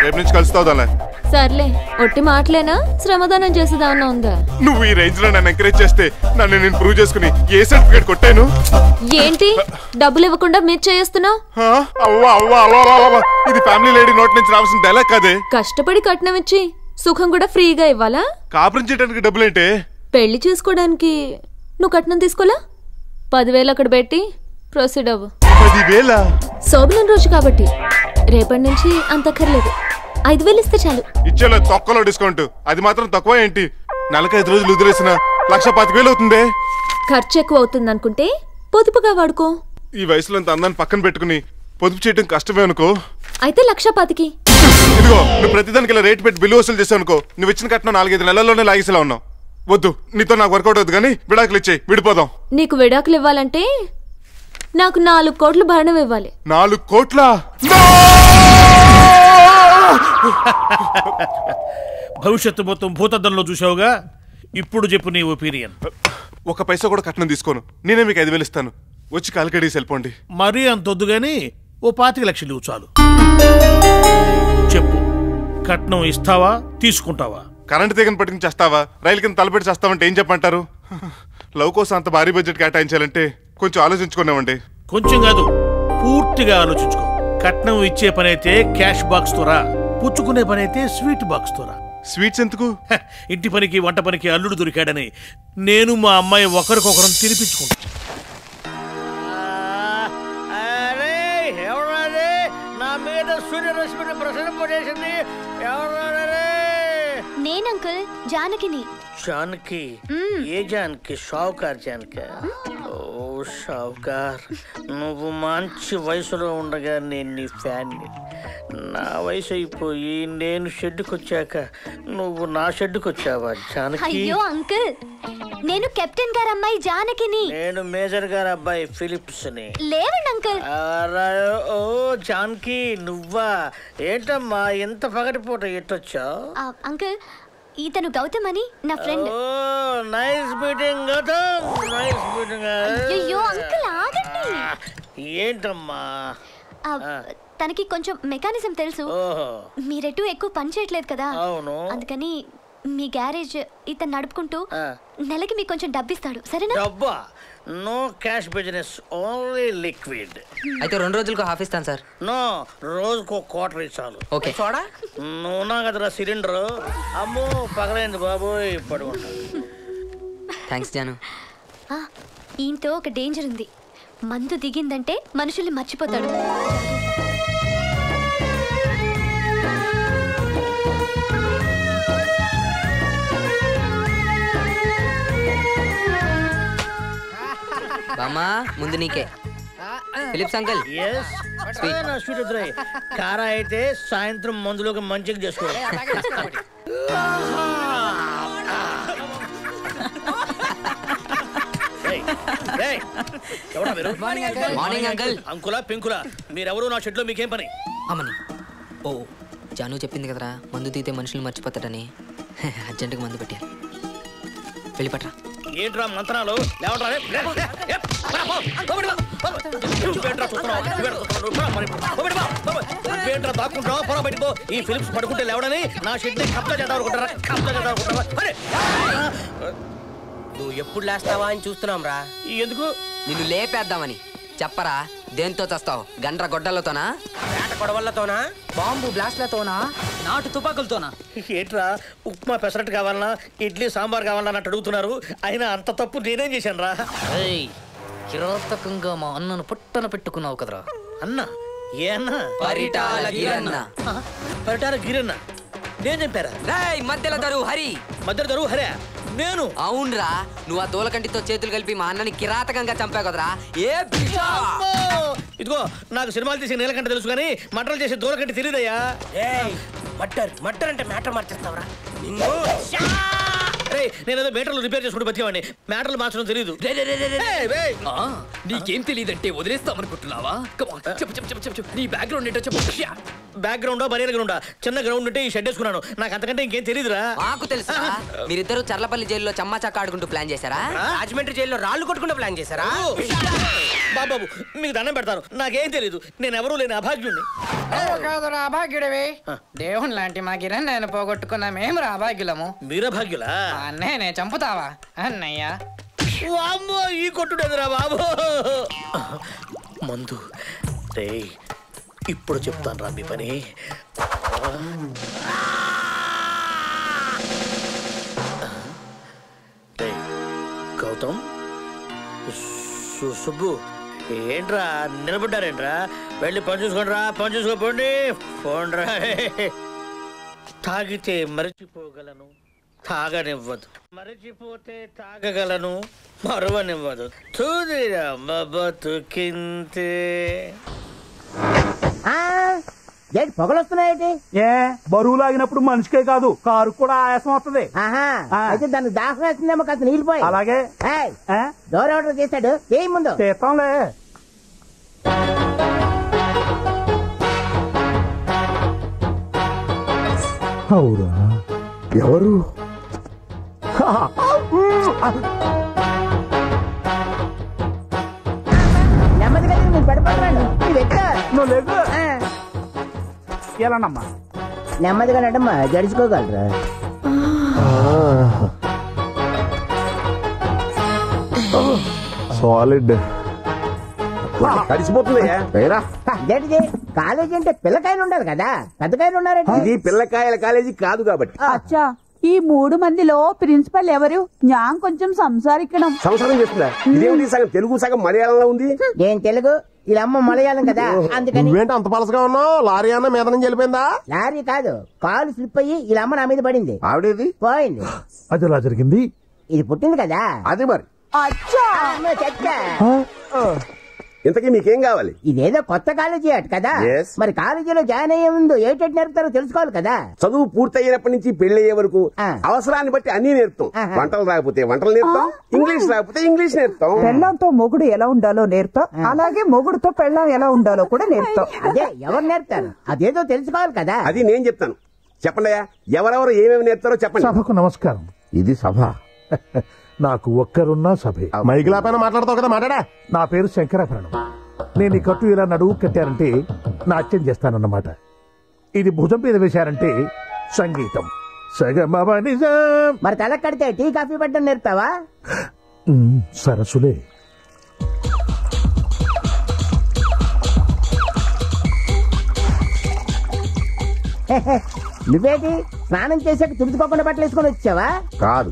రేపు నుంచి కలుస్తావుదా? సర్లే, ఒట్టి మాటలేనా? శ్రమదానం చేసేదాన్నా ఉందా? నువ్వు ఈ రేంజ్ లో నన్ను ఎంకరేజ్ చేస్తే నన్ను నేను ప్రూవ్ చేసుకుని ఏ సర్టిఫికేట్ కొట్టాను? ఏంటి డబ్బులు ఇవ్వకుండా మీరు చేస్తున్నావు? ఇది ఫ్యామిలీ లేడీ నోట్ నుంచి రావాల్సిన డైలాగ్ కాదే. కష్టపడి కట్నం ఇచ్చి సుఖం కూడా ఫ్రీగా ఇవ్వాలా? కాపురం చేయడానికి డబ్బులేంటే? పెళ్లి చేసుకోవడానికి నువ్వు కట్నం తీసుకోలా? 10,000 అక్కడ పెట్టి ప్రొసీడ్ అవ్వు. 10,000? శోభనం రోజు కాబట్టి రేపటి నుంచి అంతక్కర్లేదు. 5,000 ఇస్తే చాలు. ఇచ్చేలా తొక్కలో డిస్కౌంట్, అది మాత్రం తక్కువ ఏంటి? నెలకు 5 రోజులు వదిలేసిన 1,25,000 అవుతుంది. ఖర్చు ఎక్కువ అవుతుంది అనుకుంటే పొదుపుగా వాడుకో. ఈ వయసులో అంత అందాన్ని పక్కన పెట్టుకుని పొదుపు చేయడం కష్టమే అనుకో. అయితే 1,25,000. ఇదిగో నువ్వు ప్రతిదానికి ఇలా రేట్ పెట్టి బిల్లు వసూలు చేసావు అనుకో, నువ్వు ఇచ్చిన కట్నం 4-5 నెలల్లోనే లాగేసేలా ఉన్నావు. వద్దు, నీతో నాకు వర్కౌట్ అవుతుంది, కానీ విడాకులు ఇచ్చేయి, విడిపోదాం. నీకు విడాకులు ఇవ్వాలంటే నాకు 4 కోట్లు భరణం ఇవ్వాలి. 4 కోట్ల? భవిష్యత్తు మొత్తం భూతద్దంలో చూసావుగా, ఇప్పుడు చెప్పు నీ ఒపీనియన్. 1 పైసా కూడా కట్నం తీసుకోను, నేనే మీకు 5,000 ఇస్తాను, వచ్చి కాలికడేసి వెళ్ళిపోండి. మరీ అంతొద్దు గాని ఓ 25 లక్షలు చాలు. చెప్పు, కట్నం ఇస్తావా తీసుకుంటావా? కరెంట్ తీగని పట్టుకుని చేస్తావా, రైలు కింద తలపెట్టి చేస్తావంటే ఏం చెప్పంటారు? లవ్ కోసం అంత భారీ బడ్జెట్ కేటాయించాలంటే కొంచెం ఆలోచించుకున్నామండి. కొంచెం కాదు, పూర్తిగా ఆలోచించుకో. కట్నం ఇచ్చే పనైతే క్యాష్ బాక్స్ తోరా, పుచ్చుకునే పనైతే స్వీట్ బాక్స్ తోరా. స్వీట్స్ ఎందుకు? ఇంటి పనికి వంట పనికి అల్లుడు దొరికాడని నేను మా అమ్మాయి ఒకరికొకరం తినిపించుకుంటా. నా మీద సూర్యరశ్మిని ప్రసరింపజేసింది నేను అంకుల్, జానకిని. జానకి? ఏ జానకి? షావుకార్ జానకి? ఓ షావుకార్, నువ్వు మంచి వయసులో ఉండగా నేను నీ ఫ్యాన్ని. నా వయసు అయిపోయి నేను షెడ్డుకు వచ్చాక నువ్వు నా షెడ్డుకు వచ్చావా జానకి? అయ్యో అంకుల్, నేను కెప్టెన్ గారి అమ్మాయి జానకిని. నేను మేజర్ గారి అబ్బాయి ఫిలిప్స్ ని. లేవండి అంకుల్. ఓ జానకి, నువ్వా? ఏంటమ్మా ఎంత పగటిపూట ఎట్టొచ్చావు? అంకుల్, ఇతను గౌతమ్ అని నా friend. Nice meeting Gautam, nice meeting. అయ్యో అంకుల్ ఆగండి. ఏంటమ్మా? తనకి కొంచెం మెకానిజం తెలుసు. మీరెటు ఎక్కువ పని చేయట్లేదు కదా, అవును. అందుకని మీ గ్యారేజ్ ఇతను నడుపుకుంటూ నెలకి మీకు కొంచెం డబ్బిస్తాడు, సరేనా? డబ్బా? No cash business, only liquid. అయితే 2 రోజులకు హాఫ్ ఇస్తాను సార్. నో, రోజుకు 1/4 చాలు. ఓకే. చూడా, నువ్వున్నా కదరా సిలిండర్. అమ్మో పగలైంది బాబోయ్, పడుకుంటా. థ్యాంక్స్ జాను. ఈయనతో ఒక డేంజర్ ఉంది, మందు దిగిందంటే మనుషుల్ని మర్చిపోతాడు. బామ్మా ముందు నీకే. Philips uncle. కారా అయితే సాయంత్రం మందులోకి మంచిగా చేసుకో. Morning uncle. అంకులా పెంకులా మీరెవరు? నా షెడ్ లో మీకేం పని? అమ్మని. ఓ జాను చెప్పింది కదరా, మందు తీతే మనుషులు మర్చిపోతాడని. అర్జెంటుగా మందు పెట్టారు, వెళ్ళిపట్రా. ఏంట్రా మంత్రాలు? దాక్కుంటావా? పొర బయటకో. ఈ ఫిలిప్స్ పడుకుంటే లేవడని నా షెడ్ ని కబ్జా చేద్దాం అనుకుంటారా? కబ్జా చేద్దాం అనుకుంటారా? నువ్వు ఎప్పుడు లేస్తావా అని చూస్తున్నాం రా. ఎందుకు? నిన్ను లేపేద్దామని. చెప్పరా, దేంతో చస్తావు? గండ్ర గొడ్డలతోనా, వేట కొడవళ్లతోనా, బాంబు బ్లాస్ట్లతోనా, నాటు తుపాకులతోనా? ఏంట్రా, ఉప్మా పెసరట్టు కావాలన్నా ఇడ్లీ సాంబార్ కావాలన్నా అన్నట్టు అడుగుతున్నారు. అయినా అంత తప్పు నేనేం చేశాను రా? కిరాతకంగా మా అన్నను పుట్టన పెట్టుకున్నావు కదరా. అన్న? ఏ అన్న? పరిటాల గిరన్న. పరిటాల గిరన్న నేను చెప్పారా? మధ్యలో దరువు హరి. మధ్యలో దరువు హరే నేను? అవునరా, నువ్వు ఆ దూలకంటితో చేతులు కలిపి మా అన్నని కిరాతకంగా చంపావు కదరా. ఇదిగో, నాకు సినిమాలు తీసి నీలకంట తెలుసు కానీ మటర్లు చేసే దూలకంటి తెలియదయ్యా. మటర్ అంటే మ్యాటర్ మార్చేస్తావరా? నేనేదో మీటర్లు రిపేర్ చేసుకుంటూ బతికేవాడిని, మ్యాటర్లు మార్చడం తెలియదు. నీకేం తెలియదంటే వదిలేస్తామనుకుంటున్నావా? చెప్పు చెప్పు చెప్పు చెప్పు, నీ బ్యాక్గ్రౌండ్ ఏంటో చెప్పు. బ్యాక్గ్రౌండా బరియర్ గ్రౌండా? చిన్న గ్రౌండ్ ఉంటే ఈ షెడ్ వేసుకున్నాను, నాకు అంతకంటే ఇంకేం తెలియదురా. మాకు తెలుసా, మీరిద్దరు చర్లపల్లి జైల్లో చమ్మా చక్క ఆడుకుంటూ ప్లాన్ చేశారా? రాజమండ్రి జైల్లో రాళ్ళు కొట్టుకుంటూ ప్లాన్ చేశారా? బాబు మీకు దండం పెడతాను, నాకేం తెలీదు, నేను ఎవరూ లేని అభాగ్యుణ్ణి. కాదురా అభాగ్యుడివి, దేవుని లాంటి మా గిరణ్ నేను పోగొట్టుకున్నా మేము రా అభాగ్యులము. మీరు అభాగ్యులా? అన్నయ్యనే చంపుతావా అన్నయ్య? వామ్మో, ఈ కొట్టుడేదిరా బాబు. మందు రే, ఇప్పుడు చెప్తాను రా మీ పని. గౌతమ్, సుబ్బు, ఏంట్రా నిలబడ్డారేంట్రా? వెళ్ళి పని చూసుకోండి రా, పని చూసుకోపోండి. పోండ్రా. తాగితే మరచిపోగలను, తాగనివ్వదు. మరచిపోతే తాగగలను, మరువనివ్వదు. తూదిరా బతుకింతే. పొగలు వస్తున్నాయి. ఏ బరువు లాగినప్పుడు మనిషికే కాదు కారు కూడా ఆయాసం వస్తుంది. అయితే దానికి దాహం వేస్తుందేమో కాస్త నీళ్ళు పోయి. అలాగే. డోర్ ఆర్డర్ చేశాడు, ఏం ముందు చేస్తాంలే. అవురా ఎవరు? నెమ్మదిగా నేను పడిపోతున్నాను. నువ్వు లేకు. ఎలానమ్మా? నెమ్మదిగా నడమ్మా, గడుచుకోగలరా? సాలిడ్ కలిసిపోతుంది. కాలేజీ అంటే పిల్లకాయలు ఉండాలి కదా, పెద్దకాయలు ఉన్నారండి. ఇది పిల్లకాయల కాలేజీ కాదు కాబట్టి. అచ్చా, ఈ 3 మందిలో ప్రిన్సిపల్ ఎవరు? ഞാൻ కొంచెం సంసారిക്കണം. సంసారం చేస్తుందా? ఇదేమిటి సగం తెలుగు సగం మలయాళంలో ఉంది. నేను తెలుగు, వీళ్ళమ్మ మలయాళం కదా, అందుకని. నువ్వేంటి అంత పలసగా ఉన్నావు? లారీ అన్న మీద నుంచి వెళ్ళిపోయిందా? లారీ కాదు, కాలు స్లిప్ అయ్యి వీళ్ళమ్మ నా మీద పడింది. ఆవిడేది? పోయింది. అది ఎలా జరిగింది? ఇది పుట్టింది కదా. అది మరి. అచ్చా, ఇంతకీ మీకేం కావాలి? ఇదేదో కొత్త కాలేజీ అట కదా, మరి కాలేజీలో జాయిన్ అయ్యే ముందు ఏటెట్ నేర్పుతారో తెలుసుకోవాలి కదా. చదువు పూర్తయినప్పటి నుంచి పెళ్లయ్యే వరకు అవసరాన్ని బట్టి అన్ని నేర్పుతాం. వంటలు రాకపోతే వంటలు నేర్పుతాం, ఇంగ్లీష్ రాకపోతే ఇంగ్లీష్ నేర్పుతాం. పెళ్ళంతో మొగుడు ఎలా ఉండాలో నేర్పుతాం, అలాగే మొగుడుతో పెళ్ళం ఎలా ఉండాలో కూడా నేర్పుతాం. అదే ఎవరు నేర్పుతారు అదేదో తెలుసుకోవాలి కదా. అది నేను చెప్తాను. చెప్పండి, ఎవరెవరు ఏమేమి నేర్పుతారో చెప్పండి. సభకు నమస్కారం. ఇది సభ. నాకు ఒక్కరున్నా సభే. మైకిలా పైన మాట్లాడతావు కదా, మాట్లాడా. నా పేరు శంకరాభరణం. నేను ఈ కట్టు ఇలా నడువు కట్టారంటే నాట్యం చేస్తానన్నమాట. ఇది భుజం మీద వేశారంటే సంగీతం. మరి తల కడితే టీ కాఫీ పట్టడం నేర్పుతావా? సరసులే. నువ్వేటి స్నానం చేసాక తుడుచుకోకుండా బట్టలు వేసుకొని వచ్చావా? కాదు,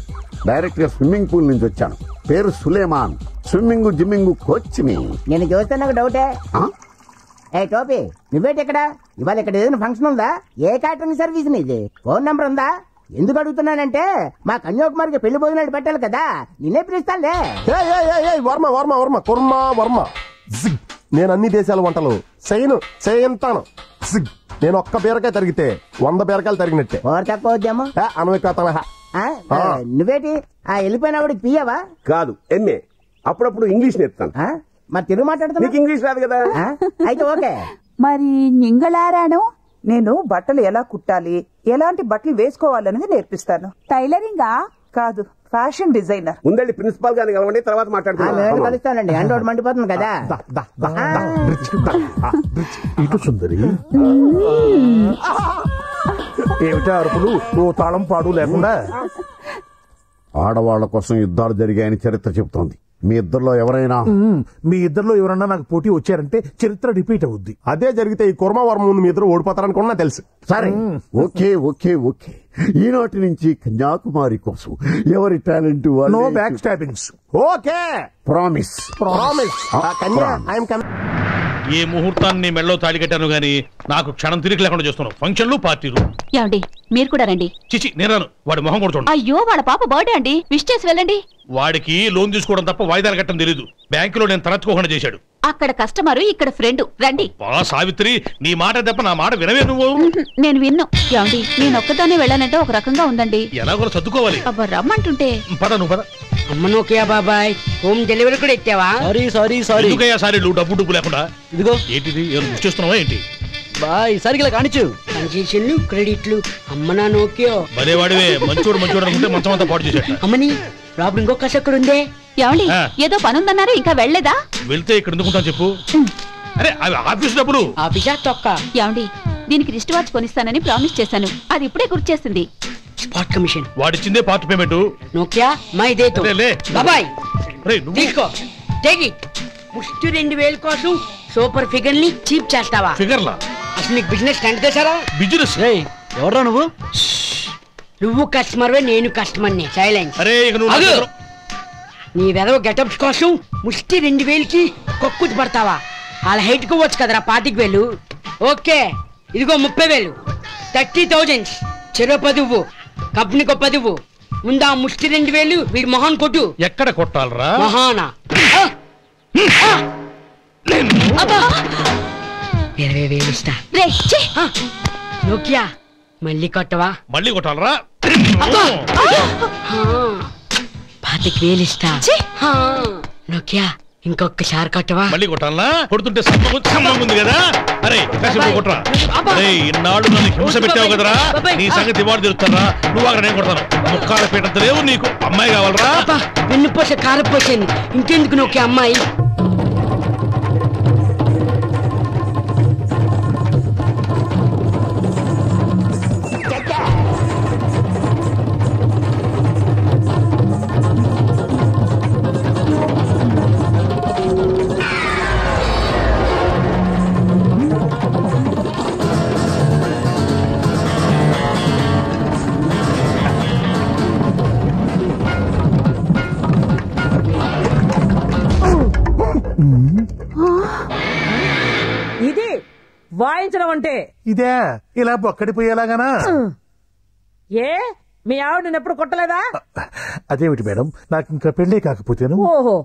డైరెక్ట్ గా స్విమ్మింగ్ పూల్ నుంచి వచ్చాను. పేరు సులేమాన్. స్విమ్మింగ్ జిమ్మింగ్ కోచ్ ని. నేను చూస్తే నాకు డౌటే. ఏ టోపీ, నువ్వేటి ఇక్కడ? ఇవాళ ఇక్కడ ఏదైనా ఫంక్షన్ ఉందా? ఏ క్యాటరింగ్ సర్వీస్ ఇది? ఫోన్ నంబర్ ఉందా? ఎందుకు అడుగుతున్నానంటే మా కన్యాకుమారికి పెళ్లి భోజనాలు పెట్టాలి కదా, నిన్నే పిలుస్తానులే. వర్మ వర్మ వర్మ కుర్మ వర్మ. నేను అన్ని దేశాల వంటలు చేయంతాను. నేను ఒక్క బీరకాయ తరిగితే 100 బీరకాయలు తరిగినట్టే. నువ్వేటి ఆ వెళ్ళిపోయినవాడికి పియ్యవా? కాదు, ఎంఏ. అప్పుడప్పుడు ఇంగ్లీష్ నేర్పుతాను. మరి తెలుగు మాట్లాడుతున్నా? నీకు ఇంగ్లీష్ రాదు కదా. అయితే ఓకే. మరి నింగళారాను నేను బట్టలు ఎలా కుట్టాలి, ఎలాంటి బట్టలు వేసుకోవాలనేది నేర్పిస్తాను. టైలరింగా కాదు, ఫ్యాషన్ డిజైనర్. ముందండి ప్రిన్సిపాల్ గారిని కలవండి, తర్వాత మాట్లాడుతున్నాను. కలుస్తానండి, అండోడు మండిపోతుంది కదా. ఇటు సుందరి. ఏమిటా అరుపులు? ఓ తాళం పాడు లేకుండా. ఆడవాళ్ల కోసం యుద్ధాలు జరిగాయని చరిత్ర చెబుతోంది. మీ ఇద్దరిలో ఎవరైనా నాకు పోటీ వచ్చారంటే చరిత్ర రిపీట్ అవుద్ది. అదే జరిగితే ఈ కుర్మ వర్మ మీ ఇద్దరు ఓడిపోతారనుకున్నా తెలుసు. సరే, ఓకే ఓకే ఓకే. ఈనాటి నుంచి కన్యాకుమారి కోసం ఎవరి talent no back stabbings. Okay, promise. ఏ ముహూర్తాన్ని మెళ్ళో తాళి కట్టాను గానీ నాకు క్షణం తిరిగి లేకుండా చేస్తున్నావు. ఫంక్షన్లు, పార్టీలు. ఏమండి మీరు కూడా రండి. చిచి నేను రాను. వాడి మొహం కూడా చూడండి. అయ్యో వాళ్ళ పాప బర్త్డే అండి, విష్ చేసి వెళ్ళండి. వాడికి లోన్ తీసుకోవడం తప్ప వాయిదాలు కట్టడం తెలీదు. బ్యాంకులో నేను తలెత్తుకోకుండా చేశాడు. అక్కడ కస్టమరు, ఇక్కడ ఫ్రెండ్. రండి. సావిత్రి, నీ మాట తప్ప నా మాట వినవే నువ్వు. నేను విన్ను. ఏమండి నేను ఒక్కదానే వెళ్ళానంటే ఒక రకంగా ఉందండి. ఎలా కూడా సర్దుకోవాలి. అబ్బా రమ్మంటుంటే. పద నువ్వు పద. అమ్మ నోకియా బాబాయ్, హోమ్ డెలివరీ కూడా ఇచ్చావా? సారీ డబ్బు లేకుండా. ఇదిగో ఏంటిది, చేస్తున్నావా ఏంటి? బాయ్ సరిగ్గా కానిచ్చు. కన్సెషన్లు, క్రెడిట్లు. అమ్మ నా నోకియో భలేవాడివే. మంచోడు అనుకుంటే మంచం అంతా పాటు చేశాడు. అమ్మని ప్రాబ్లం ఇంకో కష ఎక్కడ ఉందే? ఏమండి ఏదో పనుందన్నారు, ఇంకా వెళ్ళలేదా? వెళ్తే ఇక్కడ ఎందుకుంటాను చెప్పు. అరే ఆఫీస్ డబ్బులు. ఆఫీసా తొక్క. ఏమండి దీనికి రిస్ట్ వాచ్ కొనిస్తానని ప్రామిస్ చేశాను, అది ఇప్పుడే గుర్తు. స్పాట్ కమిషన్ వాడిచ్చిందే పార్ట్ పేమెంట్. నోకియా మై దేతో బాబాయ్ తీసుకో. Take it. ముష్టి 2000 కోసం సూపర్ ఫిగర్ ని చీప్ చేస్తావా? ఫిగర్లా? అసలు నీకు బిజినెస్ స్టాండ్ చేశారా? బిజినెస్ ఎవరా నువ్వు? నువ్వు కస్టమర్, నేను కస్టమర్ ని. సైలెన్స్. నీ వెదవ గెటప్స్ కోసం ముష్టి 2000కి కొక్కుతి పడతావా? వాళ్ళ హైట్ కు వచ్చు కదరా 25,000. ఓకే ఇదిగో 30,000. 30,000 చెరో 10. కంపెనీకి 10. ముందా ముష్టి 2000 వీడి మొహాన్ కొట్టు. ఎక్కడ కొట్టాలరా? మహానా 20,000 ఇస్తా నోకియా మళ్ళీ కొట్టవా? మళ్ళీ కొట్టాలరా? 25,000 ఇస్తా నోకియా ఇంకొకసారి కొట్టవా? మళ్ళీ కొట్టాలనా? కొడుతుంటే సంబంధం ఉంది కదా. అరే కాసేపు కొట్టరా. అరే ఇన్నాళ్ళు నన్ను హింస పెట్టావు కదరా, నీ సంగతి ఇవాడు తెలుస్తారా? నువ్వు అక్కడ నేను కొడతాను. ముక్కాల పీటంత లేవు నీకు. అమ్మాయి కావాలరా? వెన్నుపోస కారపోసేది ఇంకెందుకు నోకియా అమ్మాయి? ఇది వాయించడం అంటే ఇదే ఇలా బొక్కడిపోయేలాగానా? ఏ మీ ఆవిడ ఎప్పుడు కొట్టలేదా? అదేమిటి మేడం, నాకు ఇంకా పెళ్లి కాకపోతేను. ఓహో,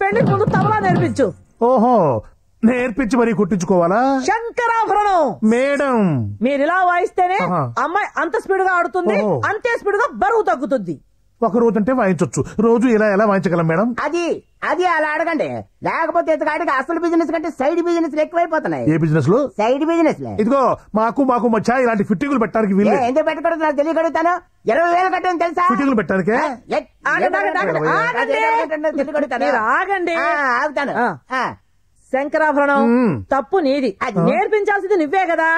పెళ్లికి ముందు తబలా నేర్పించు. ఓహో, నేర్పించి మరీ కుట్టించుకోవాలా? శంకరాభరణం మేడం, మీరు ఇలా వాయిస్తేనే అమ్మాయి అంత స్పీడ్ గా ఆడుతుంది, అంతే స్పీడ్ గా బరువు తగ్గుతుంది. ఒక రోజు అంటే వాయించవచ్చు, రోజు ఇలా ఎలా వాయించగలం మేడం? అది అది అలా అడగండి, లేకపోతే ఇతగాడికి అసలు బిజినెస్ కంటే సైడ్ బిజినెస్ ఎక్కువైపోతున్నాయి. ఏ బిజినెస్ లో? Side business. ఇదిగో మాకు మధ్య ఇలాంటి ఫిట్టింగులు పెట్టడానికి వీలు. ఎందుకు పెట్టకూడదు నాకు తెలియగడుగుతాను. 20,000 కట్టని తెలుసా? ఫిట్టింగులు పెట్టడానికే? ఆగండి, ఆగుతాను. శంకరాభరణం తప్పు నీది, నేర్పించాల్సింది నువ్వే కదా.